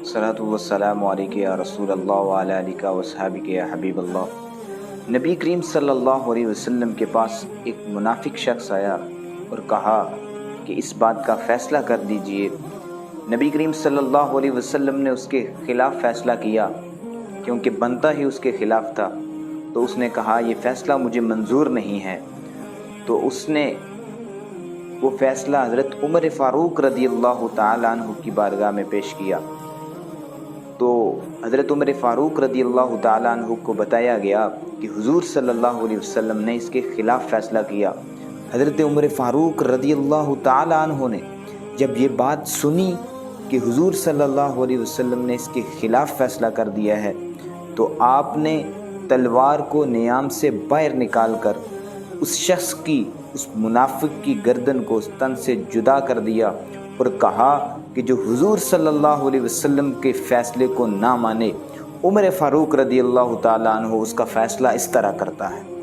सलातु वस्सलामु अलैका या रसूल अल्लाह व अला आलिका व अस्हाबिका या हबीब अल्लाह। नबी करीम सल्लल्लाहु अलैहि वसल्लम के पास एक मुनाफिक शख्स आया और कहा कि इस बात का फ़ैसला कर दीजिए। नबी करीम सल्लल्लाहु अलैहि वसल्लम ने उसके ख़िलाफ़ फ़ैसला किया क्योंकि बनता ही उसके ख़िलाफ़ था। तो उसने कहा ये फ़ैसला मुझे मंजूर नहीं है। तो उसने वो फ़ैसला हज़रत उमर फ़ारूक रदियल्लाहु ताला अन्हु की बारगाह में पेश किया। तो हज़रत उमर फ़ारूक रदियल्लाहु ताला अन्हु को बताया गया कि हुज़ूर सल्लल्लाहु अलैहि वसल्लम ने इसके ख़िलाफ़ फ़ैसला किया। हज़रत उमर फ़ारूक रदियल्लाहु ताला अन्हु ने जब ये बात सुनी कि हुज़ूर सल्लल्लाहु अलैहि वसल्लम ने इसके ख़िलाफ़ फ़ैसला कर दिया है, तो आपने तलवार को नियाम से बाहर निकाल कर उस शख्स की, उस मुनाफिक की गर्दन को उस तन से जुदा कर दिया और कहा कि जो हुज़ूर सल्लल्लाहु अलैहि वसल्लम के फ़ैसले को ना माने, उमर फ़ारूक रदियल्लाहु ताला अन्हु उसका फ़ैसला इस तरह करता है।